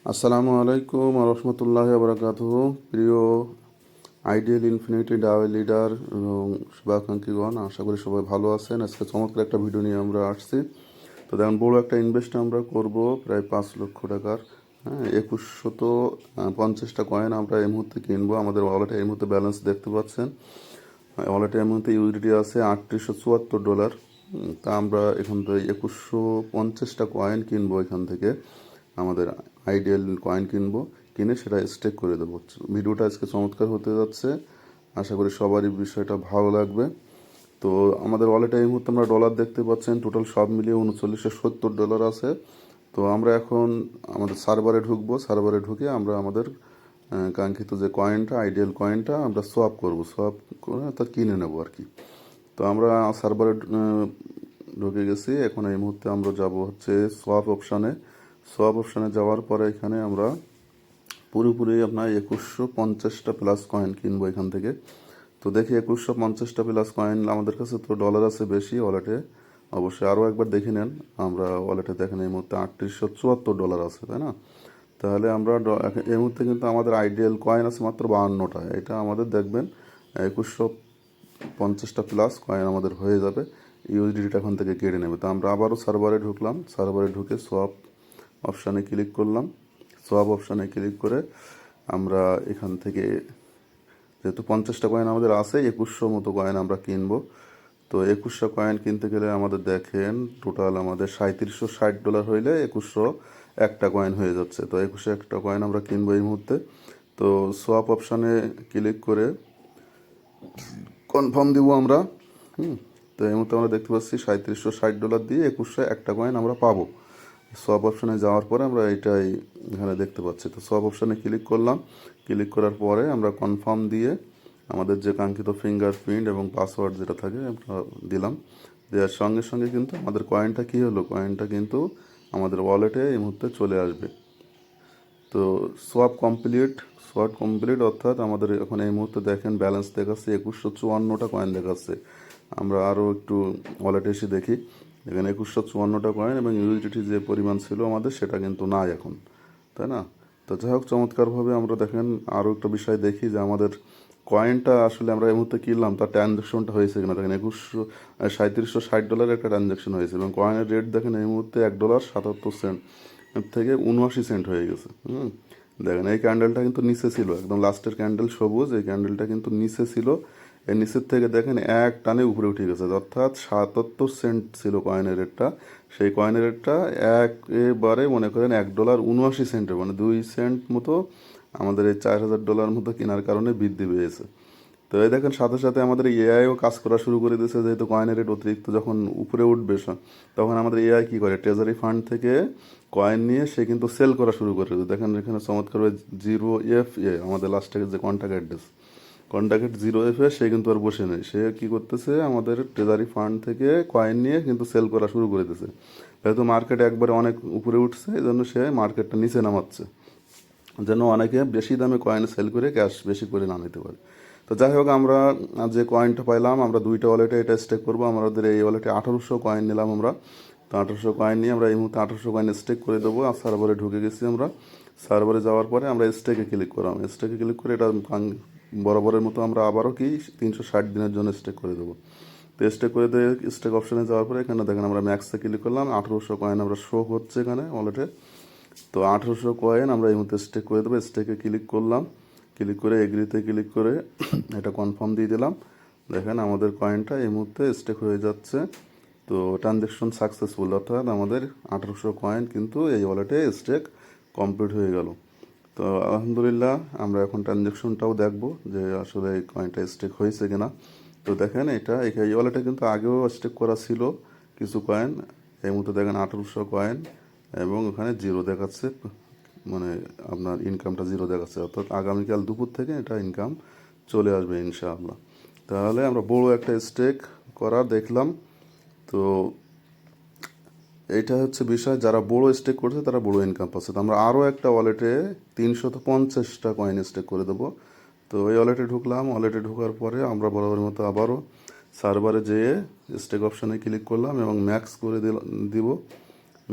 আসসালামু আলাইকুম রহমতুল্লাহ বারাকাতুহু। প্রিয় আইডিয়াল ইনফিনিটি ডাওয়ে লিডার এবং শুভাকাঙ্ক্ষীগণ, আশা করি সবাই ভালো আছেন। আজকে চমৎকার একটা ভিডিও নিয়ে আমরা আসছি। তো দেখুন, বড় একটা ইনভেস্ট আমরা করব প্রায় 5 লক্ষ টাকার। হ্যাঁ, 2150টা কয়েন আমরা এই মুহূর্তে কিনবো। আমাদের ওয়ালেটে এই মুহূর্তে ব্যালেন্স দেখতে পাচ্ছেন। ওয়ালেটে এই মুহূর্তে ইউএসডি আছে $3874। তা আমরা এখান থেকে 2150টা কয়েন কিনবো। এখান থেকে আমাদের আইডিয়াল কয়েন কিনবো, কিনে সেটা স্টেক করে দেবো। ভিডিওটা আজকে চমৎকার হতে যাচ্ছে, আশা করি সবারই বিষয়টা ভালো লাগবে। তো আমাদের ওয়ালেটে এই মুহূর্তে আমরা ডলার দেখতে পাচ্ছেন, টোটাল সব মিলিয়ে $3970 আছে। তো আমরা এখন আমাদের সার্ভারে ঢুকবো। সার্ভারে ঢুকে আমরা আমাদের কাঙ্ক্ষিত যে কয়েনটা, আইডিয়াল কয়েনটা আমরা সোয়াপ করবো। সোয়াপ করে তার কিনে নেবো আর কি। তো আমরা সার্ভারে ঢুকে গেছি। এখন এই মুহূর্তে আমরা যাব হচ্ছে সোয়াপ অপশানে। সোয়াপ অপশানে যাওয়ার পরে এখানে আমরা পুরোপুরি আপনার 2150টা প্লাস কয়েন কিনবো এখান থেকে। তো দেখি 2150টা প্লাস কয়েন, আমাদের কাছে তো ডলার আছে বেশি ওয়ালেটে, অবশ্যই আরও একবার দেখে নেন। আমরা ওয়ালেটে দেখেন এই মুহূর্তে $3874 আছে, তাই না? তাহলে আমরা এই মুহূর্তে কিন্তু আমাদের আইডিয়াল কয়েন আছে মাত্র 52টা। এটা আমাদের দেখবেন 2150টা প্লাস কয়েন আমাদের হয়ে যাবে। ইউএসডিটা এখান থেকে কেটে নেবে। তো আমরা আবারও সার্ভারে ঢুকলাম। সার্ভারে ঢুকে সোয়াপ অপশানে ক্লিক করলাম। সোয়াপ অপশানে ক্লিক করে আমরা এখান থেকে, যেহেতু 50টা কয়েন আমাদের আছে, 2100 মতো কয়েন আমরা কিনবো। তো 2100 কয়েন কিনতে গেলে আমাদের দেখেন টোটাল আমাদের $3760 হইলে 2100 একটা কয়েন হয়ে যাচ্ছে। তো 2100 একটা কয়েন আমরা কিনবো এই মুহূর্তে। তো সোয়াপ অপশানে ক্লিক করে কনফার্ম দিব আমরা। তো এই মুহূর্তে আমরা দেখতে পাচ্ছি $3760 দিয়ে 2100 একটা কয়েন আমরা পাবো। সোয়াপ অপশানে যাওয়ার পরে আমরা এটাই এখানে দেখতে পাচ্ছি। তো সোয়াপ অপশানে ক্লিক করলাম। ক্লিক করার পরে আমরা কনফার্ম দিয়ে আমাদের যে কাঙ্ক্ষিত ফিঙ্গারপ্রিন্ট এবং পাসওয়ার্ড যেটা থাকে আমরা দিলাম। দেওয়ার সঙ্গে সঙ্গে কিন্তু আমাদের কয়েনটা কী হলো, কয়েনটা কিন্তু আমাদের ওয়ালেটে এই মুহূর্তে চলে আসবে। তো সোয়াপ কমপ্লিট অর্থাৎ আমাদের এখন এই মুহূর্তে দেখেন ব্যালেন্স দেখাচ্ছে 2154টা কয়েন দেখাচ্ছে। আমরা আরও একটু ওয়ালেটে এসে দেখি। এখানে 2154টা কয়েন এবং ইউএসডিটি যে পরিমাণ ছিল আমাদের সেটা কিন্তু নাই এখন, তাই না? তো যাই হোক, চমৎকারভাবে আমরা দেখেন আরও একটা বিষয় দেখি যে আমাদের কয়েনটা আসলে আমরা এই মুহূর্তে কিনলাম, তার ট্রানজ্যাকশনটা হয়েছে কিনা দেখেন। $3760 একটা ট্রানজ্যাকশন হয়েছে এবং কয়েনের রেট দেখেন এই মুহূর্তে $1.77 থেকে 79 সেন্ট হয়ে গেছে। দেখেন এই ক্যান্ডেলটা কিন্তু নিচে ছিল, একদম লাস্টের ক্যান্ডেল সবুজ, এই ক্যান্ডেলটা কিন্তু নিচে ছিল। এই নিচের থেকে দেখেন এক টানে উপরে উঠে গেছে, অর্থাৎ 77 সেন্ট ছিল কয়েনের রেটটা। সেই কয়েনের রেটটা একেবারে মনে করেন $1.79, মানে 2 সেন্ট মতো আমাদের এই $4000 মতো কেনার কারণে বৃদ্ধি পেয়েছে। তো এই দেখেন সাথে সাথে আমাদের এআইও কাজ করা শুরু করে দিয়েছে। যেহেতু কয়েনের রেট অতিরিক্ত যখন উপরে উঠবে, তখন আমাদের এআই কী করে, ট্রেজারি ফান্ড থেকে কয়েন নিয়ে সে কিন্তু সেল করা শুরু করে দিয়েছে। দেখেন এখানে চমৎকারভাবে 0FA আমাদের লাস্টে যে কন্ট্যাক্ট 0FA, সে কিন্তু আর বসে নেই। সে কী করতেছে, আমাদের ট্রেজারি ফান্ড থেকে কয়েন নিয়ে কিন্তু সেল করা শুরু করে দিয়েছে। যেহেতু মার্কেট একবারে অনেক উপরে উঠছে, এই জন্য সে মার্কেটটা নিচে নামাচ্ছে, যেন অনেকে বেশি দামে কয়েন সেল করে ক্যাশ বেশি করে না নিতে পারে। তো যাই হোক, আমরা যে কয়েনটা পাইলাম, আমরা দুইটা ওয়ালেটে এটা স্টেক করবো। আমাদের এই ওয়ালেটে 1800 কয়েন নিলাম আমরা। তো 1800 কয়েন নিয়ে আমরা এই মুহূর্তে 1800 কয়েন স্টেক করে দেবো। আর সার্ভারে ঢুকে গেছি আমরা। সার্ভারে যাওয়ার পরে আমরা স্টেকে ক্লিক করলাম। স্টেকে ক্লিক করে এটা বরাবরের মতো আমরা আবারও কি 360 দিনের জন্য স্টেক করে দেবো। তো স্টেক করে দিয়ে স্টেক অপশানে যাওয়ার পরে এখানে দেখেন আমরা ম্যাক্সে ক্লিক করলাম। 1800 কয়েন আমরা শো হচ্ছে এখানে ওয়ালেটে। তো 1800 কয়েন আমরা এই মুহূর্তে স্টেক করে দেবো। স্টেকে ক্লিক করলাম। ক্লিক করে এগ্রিতে ক্লিক করে এটা কনফার্ম দিয়ে দিলাম। দেখেন আমাদের কয়েনটা এই মুহূর্তে স্টেক হয়ে যাচ্ছে। তো ট্রানজ্যাকশন সাকসেসফুল, অর্থাৎ আমাদের 1800 কয়েন কিন্তু এই ওয়ালেটে স্টেক কমপ্লিট হয়ে গেল। তো আলহামদুলিল্লাহ, আমরা এখন ট্রানজ্যাকশনটাও দেখব যে আসলে এই কয়েনটা স্টেক হয়েছে কিনা। তো দেখেন এই ওয়ালেটে কিন্তু আগেও স্টেক করা ছিল কিছু কয়েন। এই মুহূর্তে দেখেন 1800 কয়েন এবং ওখানে জিরো দেখাচ্ছে, মানে আপনার ইনকামটা জিরো দেখাচ্ছে, অর্থাৎ আগামীকাল দুপুর থেকে এটা ইনকাম চলে আসবে ইনশাআল্লাহ। তাহলে আমরা বড় একটা স্টেক করার দেখলাম। তো এইটা হচ্ছে বিষয়, যারা বড় স্টেক করছে তারা বড় ইনকাম পাচ্ছে। তো আমরা আরও একটা ওয়ালেটে 350টা কয়েন স্টেক করে দেবো। তো এই ওয়ালেটে ঢুকলাম। ওয়ালেটে ঢোকার পরে আমরা বরাবরের মতো আবারও সার্ভারে যেয়ে স্টেক অপশানে ক্লিক করলাম এবং ম্যাক্স করে দিব।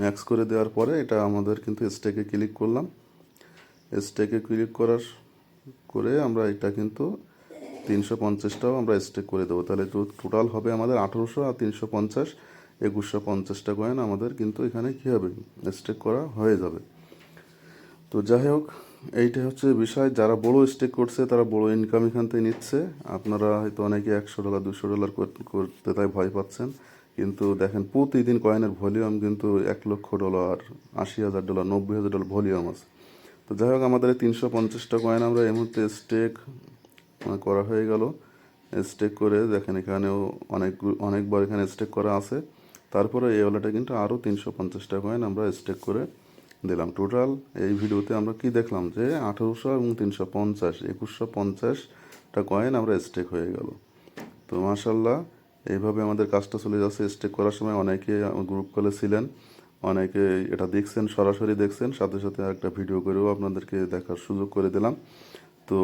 ম্যাক্স করে দেওয়ার পরে এটা আমাদের কিন্তু স্টেকে ক্লিক করলাম। স্টেকে ক্লিক করে আমরা এটা কিন্তু 350টাও আমরা স্টেক করে দেবো। তাহলে টোটাল হবে আমাদের 1800 আর 350, 2150টা কয়েন আমাদের কিন্তু এখানে কী হবে, স্টেক করা হয়ে যাবে। তো যাই হোক, এইটাই হচ্ছে বিষয়। যারা বড় স্টেক করছে তারা বড় ইনকাম এখান থেকে নিচ্ছে। আপনারা হয়তো অনেকে $100 $200 করতে তাই ভয় পাচ্ছেন, কিন্তু দেখেন প্রতিদিন কয়েনের ভলিউম কিন্তু $1,00,000, $80,000, $90,000 ভলিউম আছে। তো যাই হোক, আমাদের এই 350টা কয়েন আমরা এই মুহূর্তে স্টেক করা হয়ে গেল। স্টেক করে দেখেন এখানেও অনেকবার এখানে স্টেক করা আছে। তারপরে এই ওয়ালেটে কিন্তু আরও 350টা কয়েন আমরা স্টেক করে দিলাম। টোটাল এই ভিডিওতে আমরা কি দেখলাম যে 1800 এবং 350, 2150টা কয়েন আমরা স্টেক হয়ে গেল। তো মাশাল্লাহ, এইভাবে আমাদের কাজটা চলে যাচ্ছে। স্টেক করার সময় অনেকে গ্রুপ কলে ছিলেন, অনেকে এটা দেখছেন, সরাসরি দেখছেন, সাথে সাথে একটা ভিডিও করেও আপনাদেরকে দেখার সুযোগ করে দিলাম। তো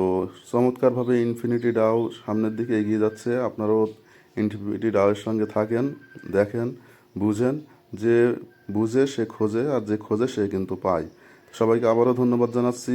চমৎকারভাবে ইনফিনিটি ডাও সামনের দিকে এগিয়ে যাচ্ছে। আপনারাও ইনফিনিটি ডাওয়ের সঙ্গে থাকেন, দেখেন, বুঝেন। যে বুঝে সে খোঁজে, আর যে খোঁজে সে কিন্তু পায়। সবাইকে আবারও ধন্যবাদ জানাচ্ছি।